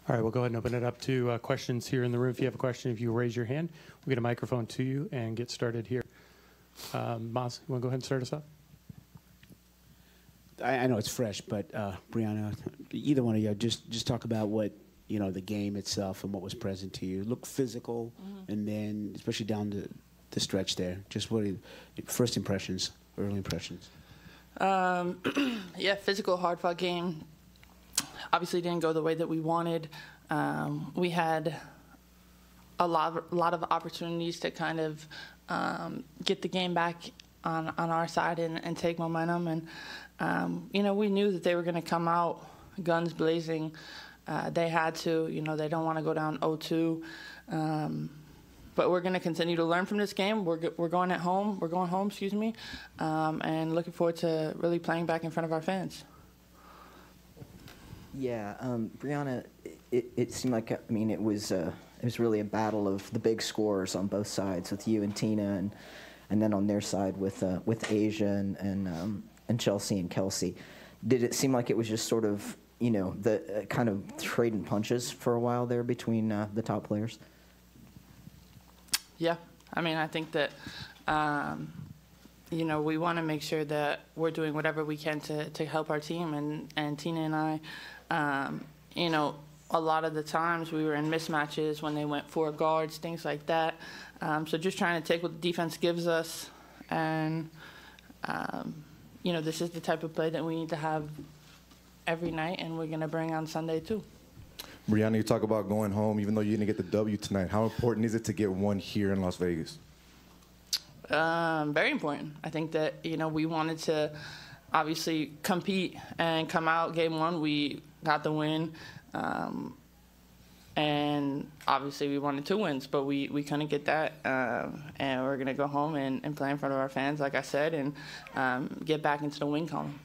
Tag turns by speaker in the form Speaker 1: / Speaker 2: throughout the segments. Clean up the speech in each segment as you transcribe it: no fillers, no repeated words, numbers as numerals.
Speaker 1: All right, we'll go ahead and open it up to questions here in the room. If you have a question, if you raise your hand, we'll get a microphone to you and get started here. Maz, you want to go ahead and start us off?
Speaker 2: I know it's fresh, but Breanna, either one of you, just talk about what, the game itself and what was present to you. Look physical, and then especially down the stretch there. Just what are your first impressions, early impressions?
Speaker 3: Yeah, physical, hard-fought game. Obviously didn't go the way that we wanted. We had a lot of opportunities to kind of get the game back on our side and take momentum. And, we knew that they were going to come out guns blazing. They had to. They don't want to go down 0-2. But we're going to continue to learn from this game. We're going home, and looking forward to really playing back in front of our fans.
Speaker 4: Yeah, Breanna, it seemed like, it was really a battle of the big scorers on both sides with you and Tina, and then on their side with Asia and Chelsea and Kelsey. Did it seem like it was just sort of, the kind of trading punches for a while there between the top players?
Speaker 3: Yeah, I think that, we want to make sure that we're doing whatever we can to help our team. And Tina and I, a lot of the times we were in mismatches when they went for guards, things like that. So just trying to take what the defense gives us. And, this is the type of play that we need to have every night, and we're going to bring on Sunday too.
Speaker 5: Breanna, you talk about going home, even though you didn't get the W tonight. How important is it to get one here in Las Vegas?
Speaker 3: Very important. I think that, we wanted to obviously compete and come out. Game one, we got the win. And obviously we wanted 2 wins, but we couldn't get that. And we're going to go home and play in front of our fans, like I said, and get back into the win column.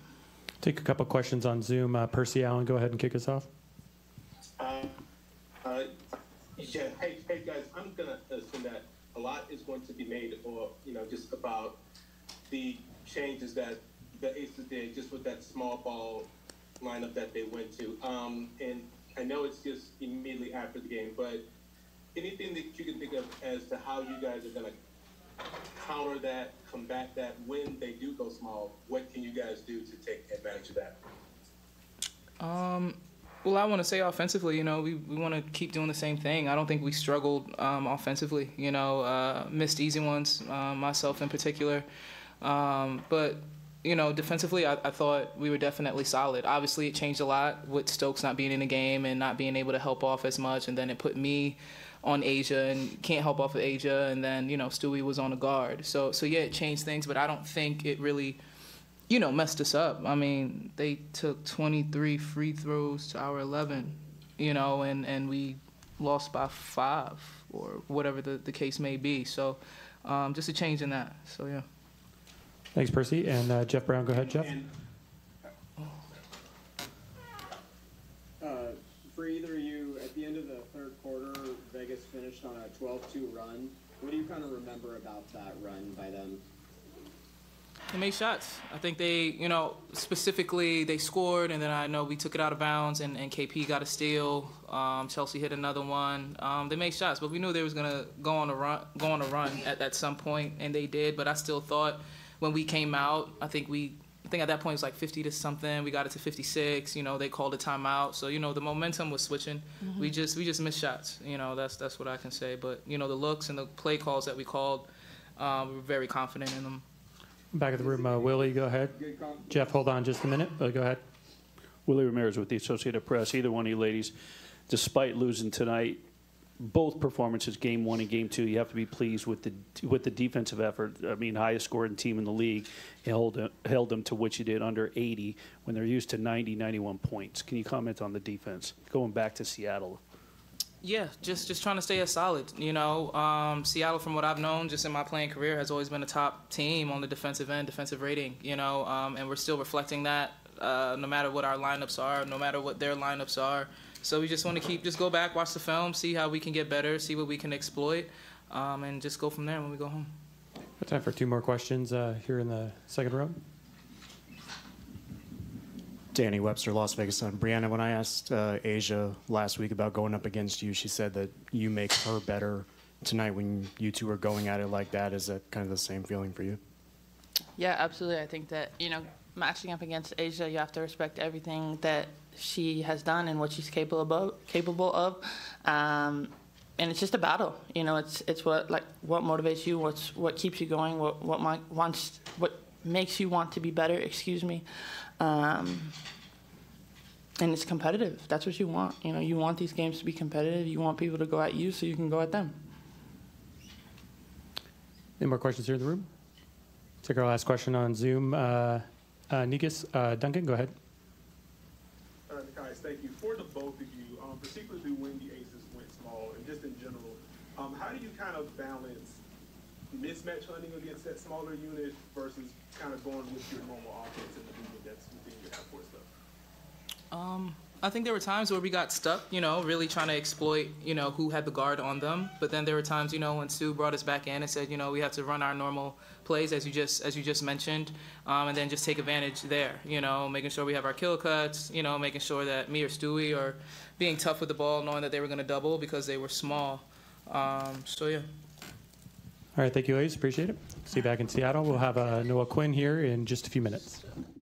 Speaker 1: Take a couple questions on Zoom. Percy Allen, go ahead and kick us off.
Speaker 6: Yeah, hey guys, I'm gonna assume that a lot is going to be made, or just about the changes that the Aces did, just with that small ball lineup that they went to. And I know it's just immediately after the game, but anything that you can think of as to how you guys are gonna counter that, combat that when they do go small? What can you guys do to take advantage of that?
Speaker 7: Well, I want to say offensively, we want to keep doing the same thing. I don't think we struggled offensively, missed easy ones, myself in particular. But, defensively, I thought we were definitely solid. Obviously, it changed a lot with Stokes not being in the game and not being able to help off as much. And then it put me on Asia and can't help off of Asia. And then, Stewie was on a guard. So yeah, it changed things, but I don't think it really messed us up. They took 23 free throws to our 11, and we lost by 5 or whatever the case may be. So just a change in that. So, yeah.
Speaker 1: Thanks, Percy. And Jeff Brown, go ahead, Jeff.
Speaker 8: For either of you, at the end of the third quarter, Vegas finished on a 12-2 run. What do you kind of remember about that run by them?
Speaker 7: They made shots. I think they, specifically they scored, and then I know we took it out of bounds, and KP got a steal. Chelsea hit another one. They made shots, but we knew they was gonna go on a run at some point, and they did. But I still thought when we came out, I think at that point it was like 50 to something. We got it to 56. They called a timeout, so the momentum was switching. Mm-hmm. We just missed shots. That's what I can say. But the looks and the play calls that we called, we were very confident in them.
Speaker 1: Back of the room, Willie, go ahead. Jeff, hold on just a minute. Go ahead.
Speaker 9: Willie Ramirez with the Associated Press. Either one of you ladies, despite losing tonight, both performances, Game 1 and Game 2, you have to be pleased with the defensive effort. Highest scoring team in the league held them to what you did, under 80, when they're used to 90, 91 points. Can you comment on the defense going back to Seattle?
Speaker 7: Yeah, just trying to stay as solid. Seattle, from what I've known, just in my playing career, has always been a top team on the defensive end, defensive rating. And we're still reflecting that, no matter what our lineups are, no matter what their lineups are. So we just want to just go back, watch the film, see how we can get better, see what we can exploit, and just go from there when we go home.
Speaker 1: Got time for 2 more questions here in the second row.
Speaker 10: Danny Webster, Las Vegas Sun. Breanna, when I asked Asia last week about going up against you, she said that you make her better tonight when you two are going at it like that. Is that kind of the same feeling for you?
Speaker 3: Yeah, absolutely. I think that, matching up against Asia, you have to respect everything that she has done and what she's capable of. And it's just a battle. It's what motivates you, what keeps you going, what makes you want to be better, excuse me. And it's competitive. That's what you want. You want these games to be competitive. You want people to go at you so you can go at them.
Speaker 1: Any more questions here in the room? Take our last question on Zoom. Negus, Duncan, go ahead.
Speaker 11: Guys, thank you. For the both of you, particularly when the Aces went small and just in general, how do you kind of balance mismatch hunting against that smaller unit versus kind of going with your normal offense in the movement that's within your half-court stuff?
Speaker 7: I think there were times where we got stuck, really trying to exploit, who had the guard on them. But then there were times, when Stu brought us back in and said, we have to run our normal plays as you just mentioned, and then just take advantage there, making sure we have our kill cuts, making sure that me or Stewie are being tough with the ball, knowing that they were going to double because they were small. So yeah.
Speaker 1: All right, thank you, Ace. Appreciate it. See you back in Seattle. We'll have Noah Quinn here in just a few minutes.